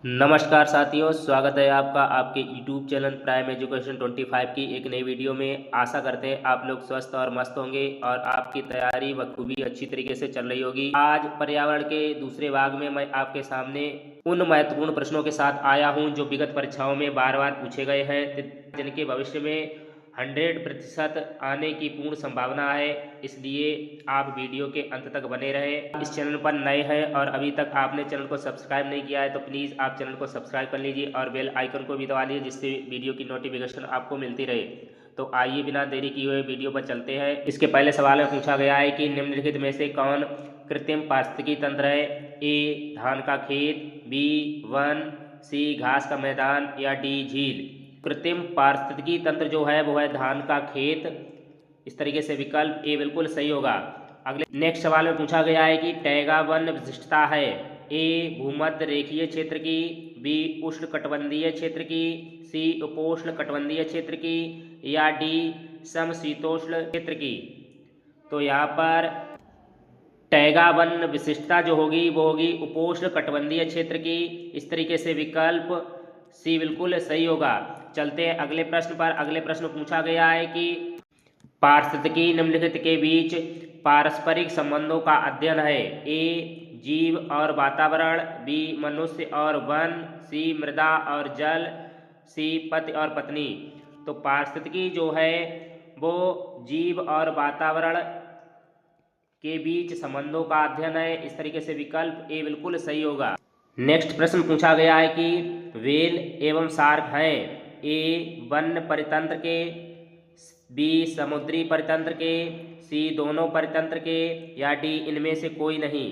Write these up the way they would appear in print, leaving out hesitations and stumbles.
नमस्कार साथियों, स्वागत है आपका आपके YouTube चैनल प्राइम एजुकेशन 25 की एक नई वीडियो में। आशा करते हैं आप लोग स्वस्थ और मस्त होंगे और आपकी तैयारी बखूबी अच्छी तरीके से चल रही होगी। आज पर्यावरण के दूसरे भाग में मैं आपके सामने उन महत्वपूर्ण प्रश्नों के साथ आया हूं जो विगत परीक्षाओं में बार बार पूछे गए हैं, जिनके भविष्य में 100% आने की पूर्ण संभावना है। इसलिए आप वीडियो के अंत तक बने रहें। इस चैनल पर नए हैं और अभी तक आपने चैनल को सब्सक्राइब नहीं किया है तो प्लीज़ आप चैनल को सब्सक्राइब कर लीजिए और बेल आइकन को भी दबा लीजिए, जिससे वीडियो की नोटिफिकेशन आपको मिलती रहे। तो आइए बिना देरी किए हुए वीडियो पर चलते हैं। इसके पहले सवाल में पूछा गया है कि निम्नलिखित में से कौन कृत्रिम पारिस्थितिकी तंत्र है? ए धान का खेत, बी वन, सी घास का मैदान या डी झील। कृत्रिम पारिस्थितिकी तंत्र जो है वो है धान का खेत। इस तरीके से विकल्प ए बिल्कुल सही होगा। अगले नेक्स्ट सवाल में पूछा गया है कि टैगा वन विशिष्टता है? ए भूमध्य रेखीय क्षेत्र की, बी उष्ण कटिबंधीय क्षेत्र की, सी उपोष्ण कटिबंधीय क्षेत्र की या डी समशीतोष्ण क्षेत्र की। तो यहाँ पर टैगा वन विशिष्टता जो होगी वो होगी उपोष्ण कटिबंधीय क्षेत्र की। इस तरीके से विकल्प सी बिल्कुल सही होगा। चलते हैं अगले प्रश्न पर। अगले प्रश्न पूछा गया है कि पारिस्थितिकी निम्नलिखित के बीच पारस्परिक संबंधों का अध्ययन है? ए जीव और वातावरण, बी मनुष्य और वन, सी मृदा और जल, सी पति और पत्नी। तो पारिस्थितिकी जो है वो जीव और वातावरण के बीच संबंधों का अध्ययन है। इस तरीके से विकल्प ए बिल्कुल सही होगा। नेक्स्ट प्रश्न पूछा गया है कि व्हेल एवं शार्क हैं? ए वन्य परितंत्र के, बी समुद्री परितंत्र के, सी दोनों परितंत्र के या डी इनमें से कोई नहीं।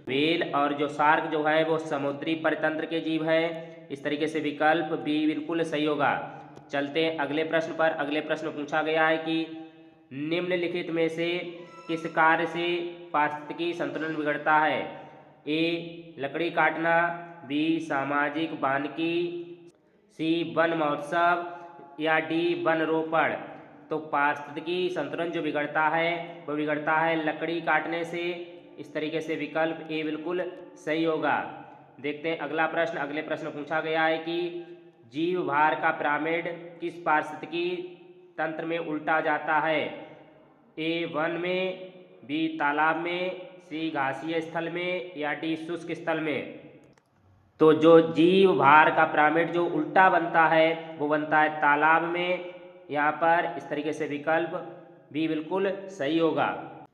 व्हेल और जो शार्क जो है वो समुद्री परितंत्र के जीव हैं। इस तरीके से विकल्प बी बिल्कुल सही होगा। चलते हैं अगले प्रश्न पर। अगले प्रश्न पूछा गया है कि निम्नलिखित में से किस कार्य से पारिस्थितिकी संतुलन बिगड़ता है? ए लकड़ी काटना, बी सामाजिक वानिकी, सी वन महोत्सव या डी वन रोपण। तो पारिस्थितिकी संतुलन जो बिगड़ता है वो बिगड़ता है लकड़ी काटने से। इस तरीके से विकल्प ए बिल्कुल सही होगा। देखते हैं अगला प्रश्न। अगले प्रश्न पूछा गया है कि जीव भार का पिरामिड किस पारिस्थितिकी तंत्र में उल्टा जाता है? ए वन में, बी तालाब में, सी घासीय स्थल में या डी शुष्क स्थल में। तो जो जीव भार का पिरामिड जो उल्टा बनता है वो बनता है तालाब में। यहाँ पर इस तरीके से विकल्प भी बिल्कुल सही होगा।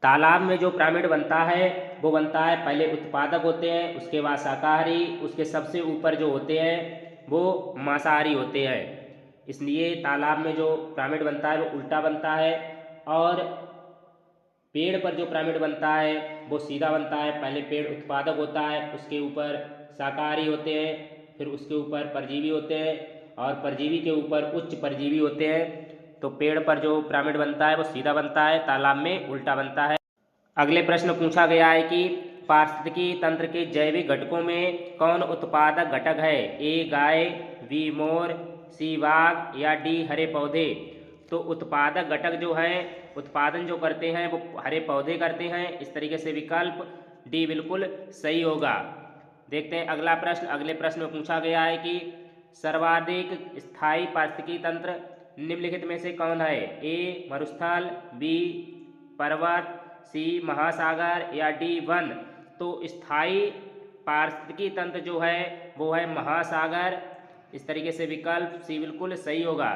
तालाब में जो पिरामिड बनता है वो बनता है, पहले उत्पादक होते हैं, उसके बाद शाकाहारी, उसके सबसे ऊपर जो होते हैं वो मांसाहारी होते हैं। इसलिए तालाब में जो पिरामिड बनता है वो उल्टा बनता है और पेड़ पर जो पिरामिड बनता है वो सीधा बनता है। पहले पेड़ उत्पादक होता है, उसके ऊपर शाकाहारी होते हैं, फिर उसके ऊपर परजीवी होते हैं और परजीवी के ऊपर उच्च परजीवी होते हैं। तो पेड़ पर जो पिरामिड बनता है वो सीधा बनता है, तालाब में उल्टा बनता है। अगले प्रश्न पूछा गया है कि पारिस्थितिकी तंत्र के जैविक घटकों में कौन उत्पादक घटक है? ए गाय, बी मोर, सी बाघ या डी हरे पौधे। तो उत्पादक घटक जो हैं, उत्पादन जो करते हैं वो हरे पौधे करते हैं। इस तरीके से विकल्प डी बिल्कुल सही होगा। देखते हैं अगला प्रश्न। अगले प्रश्न में पूछा गया है कि सर्वाधिक स्थायी पारिस्थितिकी तंत्र निम्नलिखित में से कौन है? ए मरुस्थल, बी पर्वत, सी महासागर या डी वन। तो स्थायी पारिस्थितिकी तंत्र जो है वो है महासागर। इस तरीके से विकल्प सी बिल्कुल सही होगा।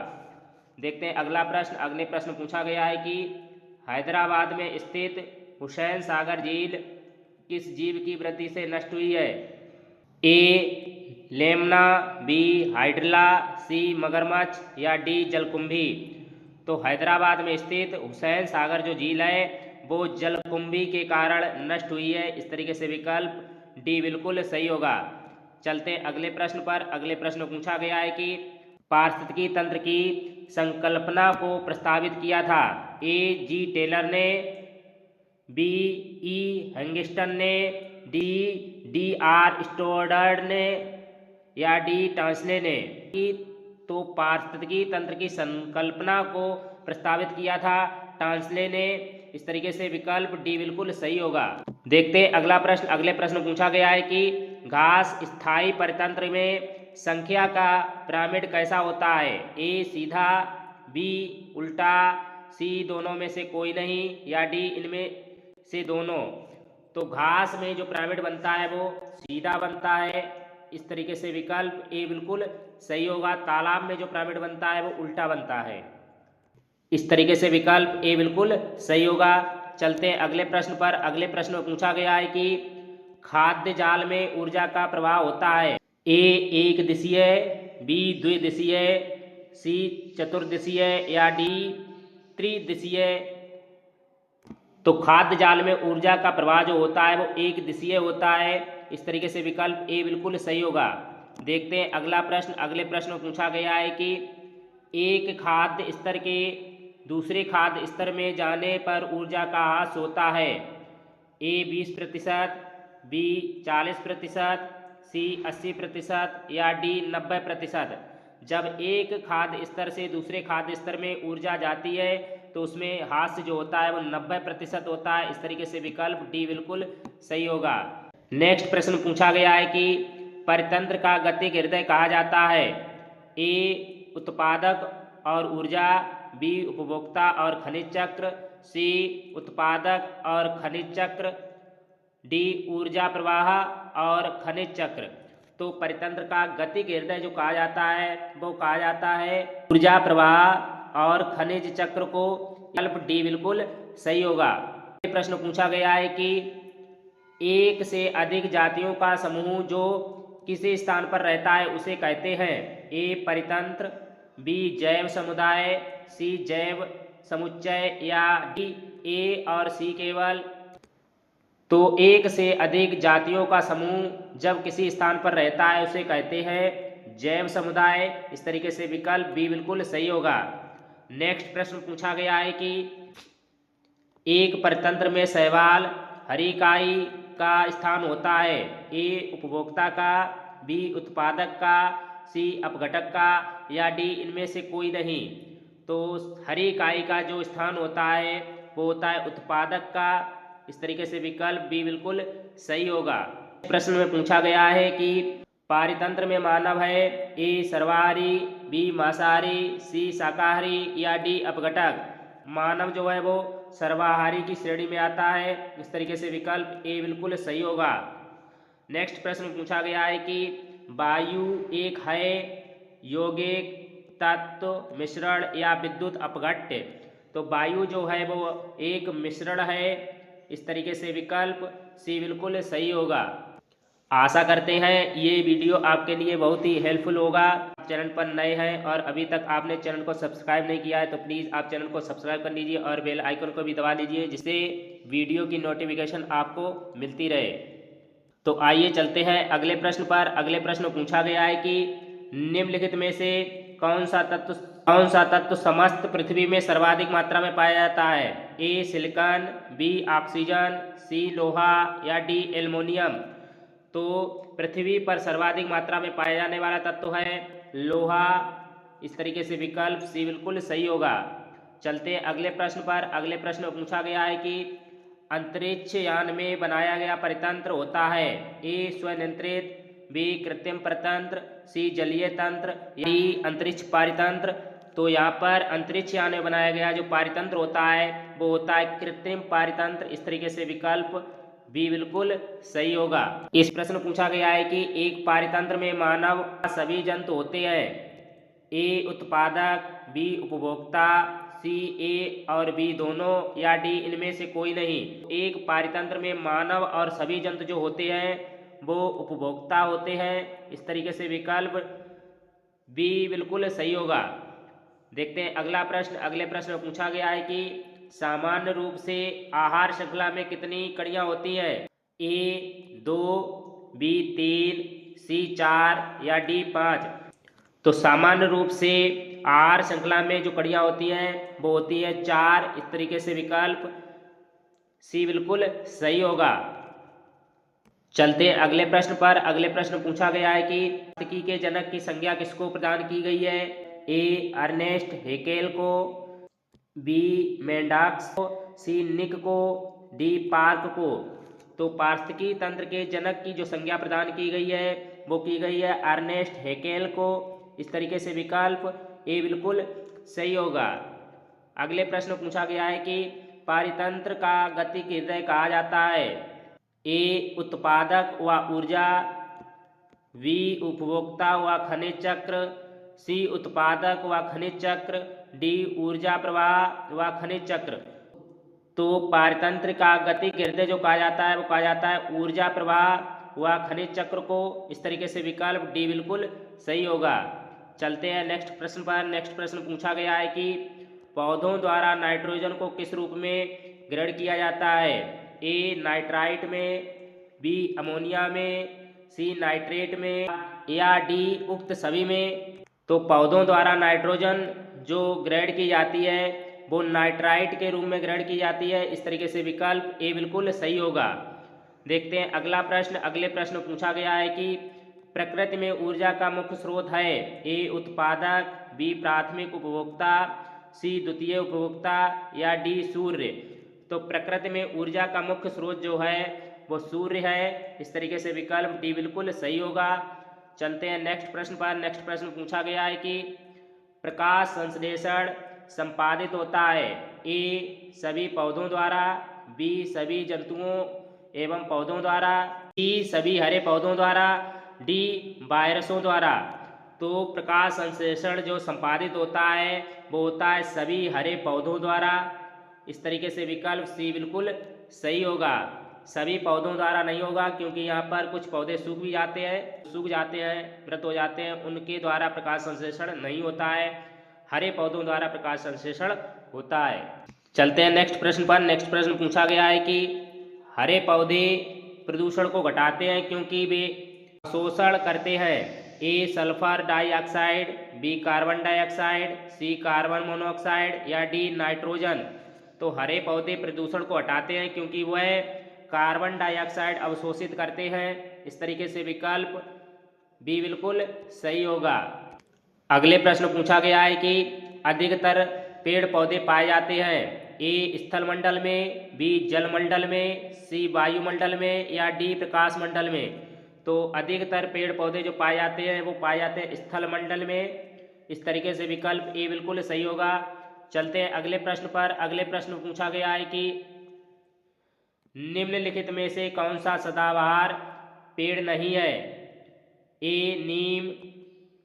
देखते हैं अगला प्रश्न। अगले प्रश्न पूछा गया है कि हैदराबाद में स्थित हुसैन सागर झील किस जीव की वृद्धि से नष्ट हुई है? ए लेमना, बी हाइड्रिला, सी मगरमच्छ या डी जलकुंभी। तो हैदराबाद में स्थित हुसैन सागर जो झील है वो जलकुंभी के कारण नष्ट हुई है। इस तरीके से विकल्प डी बिल्कुल सही होगा। चलते अगले प्रश्न पर। अगले प्रश्न पूछा गया है कि पारिस्थितिकी तंत्र की संकल्पना को प्रस्तावित किया था? ए जी टेलर ने, बी ई हंगिस्टन ने, डी आर स्टोडर्ड ने या डी टांसले ने। तो पारिस्थितिकी तंत्र की संकल्पना को प्रस्तावित किया था टांसले ने। इस तरीके से विकल्प डी बिल्कुल सही होगा। देखते हैं अगला प्रश्न। अगले प्रश्न पूछा गया है कि घास स्थायी परितंत्र में संख्या का पिरामिड कैसा होता है? ए सीधा, बी उल्टा, सी दोनों में से कोई नहीं या डी इनमें से दोनों। तो घास में जो पिरामिड बनता है वो सीधा बनता है, इस तरीके से विकल्प ए बिल्कुल सही होगा। तालाब में जो पिरामिड बनता है वो उल्टा बनता है, इस तरीके से विकल्प ए बिल्कुल सही होगा। चलते हैं अगले प्रश्न पर। अगले प्रश्न में पूछा गया है कि खाद्य जाल में ऊर्जा का प्रवाह होता है। ए एक दिशीय, बी द्विदिशीय, सी चतुर्दिशीय या डी त्रिदिशीय। तो खाद्य जाल में ऊर्जा का प्रवाह जो होता है वो एक दिशीय होता है, इस तरीके से विकल्प ए बिल्कुल सही होगा। देखते हैं अगला प्रश्न। अगले प्रश्न में पूछा गया है कि एक खाद्य स्तर के दूसरे खाद्य स्तर में जाने पर ऊर्जा का ह्रास होता है। ए 20%, बी 40%, सी 80% या डी 90%। जब एक खाद्य स्तर से दूसरे खाद्य स्तर में ऊर्जा जाती है तो उसमें ह्रास जो होता है वो 90% होता है, इस तरीके से विकल्प डी बिल्कुल सही होगा। नेक्स्ट प्रश्न पूछा गया है कि परितंत्र का गतिक हृदय कहा जाता है। ए उत्पादक और ऊर्जा, बी उपभोक्ता और खनिज चक्र, सी उत्पादक और खनिज चक्र, डी ऊर्जा प्रवाह और खनिज चक्र। तो परितंत्र का गतिक हृदय जो कहा जाता है वो कहा जाता है ऊर्जा प्रवाह और खनिज चक्र को, विकल्प डी बिल्कुल सही होगा। प्रश्न पूछा गया है कि एक से अधिक जातियों का समूह जो किसी स्थान पर रहता है उसे कहते हैं। ए परितंत्र, बी जैव समुदाय, सी जैव समुच्चय या डी ए और सी केवल। तो एक से अधिक जातियों का समूह जब किसी स्थान पर रहता है उसे कहते हैं जैव समुदाय, इस तरीके से विकल्प बी बिल्कुल सही होगा। नेक्स्ट प्रश्न पूछा गया है कि एक परितंत्र में शैवाल हरिकाई का स्थान होता है। ए उपभोक्ता का, बी उत्पादक का, सी अपघटक का या डी इनमें से कोई नहीं। तो हरी इकाई का जो स्थान होता है वो होता है उत्पादक का, इस तरीके से विकल्प बी बिल्कुल सही होगा। प्रश्न में पूछा गया है कि पारितंत्र में मानव है। ए सर्वाहारी, बी मांसाहारी, सी शाकाहारी या डी अपघटक। मानव जो है वो सर्वाहारी की श्रेणी में आता है, इस तरीके से विकल्प ए बिल्कुल सही होगा। नेक्स्ट प्रश्न पूछा गया है कि वायु एक है यौगिक तत्व मिश्रण या विद्युत अपघट्य। तो वायु जो है वो एक मिश्रण है, इस तरीके से विकल्प सी बिल्कुल सही होगा। आशा करते हैं ये वीडियो आपके लिए बहुत ही हेल्पफुल होगा। चैनल पर नए हैं और अभी तक आपने चैनल को सब्सक्राइब नहीं किया है तो प्लीज़ आप चैनल को सब्सक्राइब कर लीजिए और बेल आइकन को भी दबा लीजिए, जिससे वीडियो की नोटिफिकेशन आपको मिलती रहे। तो आइए चलते हैं अगले प्रश्न पर। अगले प्रश्न पूछा गया है कि निम्नलिखित में से कौन सा तत्व समस्त पृथ्वी में सर्वाधिक मात्रा में पाया जाता है। ए सिलिकॉन, बी ऑक्सीजन, सी लोहा या डी एल्युमिनियम। तो पृथ्वी पर सर्वाधिक मात्रा में पाया जाने वाला तत्व है लोहा, इस तरीके से विकल्प सी बिल्कुल सही होगा। चलते अगले प्रश्न पर। अगले प्रश्न में पूछा गया है कि अंतरिक्ष यान में बनाया गया परितंत्र होता है। ए स्वनियंत्रित, बी कृत्रिम परितंत्र, सी जलीय तंत्र, डी अंतरिक्ष पारितंत्र। तो यहाँ पर अंतरिक्ष यान में बनाया गया जो पारितंत्र होता है वो होता है कृत्रिम पारितंत्र, इस तरीके से विकल्प बी बिल्कुल सही होगा। इस प्रश्न पूछा गया है कि एक पारितंत्र में मानव सभी जंतु होते हैं। ए उत्पादक, बी उपभोक्ता, सी ए और बी दोनों या डी इनमें से कोई नहीं। एक पारितंत्र में मानव और सभी जंतु जो होते हैं वो उपभोक्ता होते हैं, इस तरीके से विकल्प बी बिल्कुल सही होगा। देखते हैं अगला प्रश्न। अगले प्रश्न में पूछा गया है कि सामान्य रूप से आहार श्रृंखला में कितनी कड़ियाँ होती हैं। ए 2, बी 3, सी 4 या डी 5। तो सामान्य रूप से आहार श्रृंखला में जो कड़ियाँ होती हैं वो होती है 4, इस तरीके से विकल्प सी बिल्कुल सही होगा। चलते अगले प्रश्न पर। अगले प्रश्न पूछा गया है कि भौतिकी के जनक की संज्ञा किसको प्रदान की गई है। ए अर्नेस्ट हेकेल को, बी मेंडाक्स को, सी निक को, डी पार्क को। तो पारिस्थितिकी तंत्र के जनक की जो संज्ञा प्रदान की गई है वो की गई है अर्नेस्ट हैकेल को। इस तरीके से विकल्प ए बिल्कुल सही होगा। अगले प्रश्न पूछा गया है कि पारितंत्र का गतिक हृदय कहा जाता है। ए उत्पादक व ऊर्जा, बी उपभोक्ता व खनिज चक्र, सी उत्पादक व खनिज चक्र, डी ऊर्जा प्रवाह व खनिज चक्र। तो पारतंत्र का गतिक हृदय जो कहा जाता है वो कहा जाता है ऊर्जा प्रवाह व खनिज चक्र को। इस तरीके से विकल्प डी बिल्कुल सही होगा। चलते हैं नेक्स्ट प्रश्न पर। नेक्स्ट प्रश्न पूछा गया है कि पौधों द्वारा नाइट्रोजन को किस रूप में ग्रहण किया जाता है। ए नाइट्राइट में, बी अमोनिया में, सी नाइट्रेट में या डी उक्त सभी में। तो पौधों द्वारा नाइट्रोजन जो ग्रहण की जाती है वो नाइट्राइट के रूप में ग्रहण की जाती है। इस तरीके से विकल्प ए बिल्कुल सही होगा। देखते हैं अगला प्रश्न। अगले प्रश्न पूछा गया है कि प्रकृति में ऊर्जा का मुख्य स्रोत है। ए उत्पादक, बी प्राथमिक उपभोक्ता, सी द्वितीय उपभोक्ता या डी सूर्य। तो प्रकृति में ऊर्जा का मुख्य स्रोत जो है वो सूर्य है। इस तरीके से विकल्प डी बिल्कुल सही होगा। चलते हैं नेक्स्ट प्रश्न पर। नेक्स्ट प्रश्न पूछा गया है कि प्रकाश संश्लेषण संपादित होता है। ए सभी पौधों द्वारा, बी सभी जंतुओं एवं पौधों द्वारा, सी सभी हरे पौधों द्वारा, डी वायरसों द्वारा। तो प्रकाश संश्लेषण जो संपादित होता है वो होता है सभी हरे पौधों द्वारा। इस तरीके से विकल्प सी बिल्कुल सही होगा। सभी पौधों द्वारा नहीं होगा क्योंकि यहाँ पर कुछ पौधे सूख जाते हैं, मृत हो जाते हैं, उनके द्वारा प्रकाश संश्लेषण नहीं होता है। हरे पौधों द्वारा प्रकाश संश्लेषण होता है। चलते हैं नेक्स्ट प्रश्न पर। नेक्स्ट प्रश्न पूछा गया है कि हरे पौधे प्रदूषण को घटाते हैं क्योंकि वे शोषण करते हैं। A sulphur dioxide, B carbon dioxide, C carbon monoxide या डी नाइट्रोजन। तो हरे पौधे प्रदूषण को हटाते हैं क्योंकि वह कार्बन डाइऑक्साइड अवशोषित करते हैं। इस तरीके से विकल्प बी बिल्कुल सही होगा। अगले प्रश्न पूछा गया है कि अधिकतर पेड़ पौधे पाए जाते हैं। ए स्थल मंडल में, बी जल मंडल में, सी वायुमंडल में या डी प्रकाश मंडल में। तो अधिकतर पेड़ पौधे जो पाए जाते हैं वो पाए जाते हैं स्थल मंडल में। इस तरीके से विकल्प ए बिल्कुल सही होगा। चलते हैं अगले प्रश्न पर। अगले प्रश्न पूछा गया है कि निम्नलिखित में से कौन सा सदाबहार पेड़ नहीं है। ए नीम,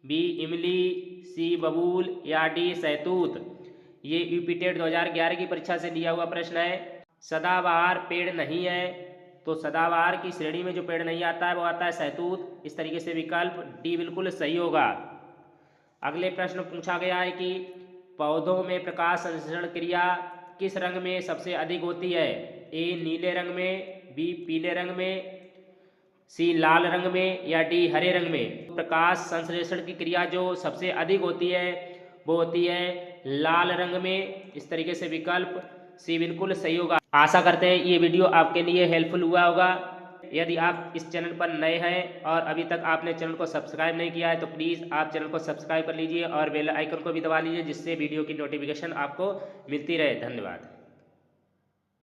बी इमली, सी बबूल या डी सहतूत। ये यूपीटेट 2011 की परीक्षा से लिया हुआ प्रश्न है। सदाबहार पेड़ नहीं है तो सदाबहार की श्रेणी में जो पेड़ नहीं आता है वो आता है सहतूत। इस तरीके से विकल्प डी बिल्कुल सही होगा। अगले प्रश्न पूछा गया है कि पौधों में प्रकाश संश्लेषण क्रिया किस रंग में सबसे अधिक होती है। ए नीले रंग में, बी पीले रंग में, सी लाल रंग में या डी हरे रंग में। प्रकाश संश्लेषण की क्रिया जो सबसे अधिक होती है वो होती है लाल रंग में। इस तरीके से विकल्प सी बिल्कुल सही होगा। आशा करते हैं ये वीडियो आपके लिए हेल्पफुल हुआ होगा। यदि आप इस चैनल पर नए हैं और अभी तक आपने चैनल को सब्सक्राइब नहीं किया है तो प्लीज़ आप चैनल को सब्सक्राइब कर लीजिए और बेल आइकन को भी दबा लीजिए जिससे वीडियो की नोटिफिकेशन आपको मिलती रहे। धन्यवाद।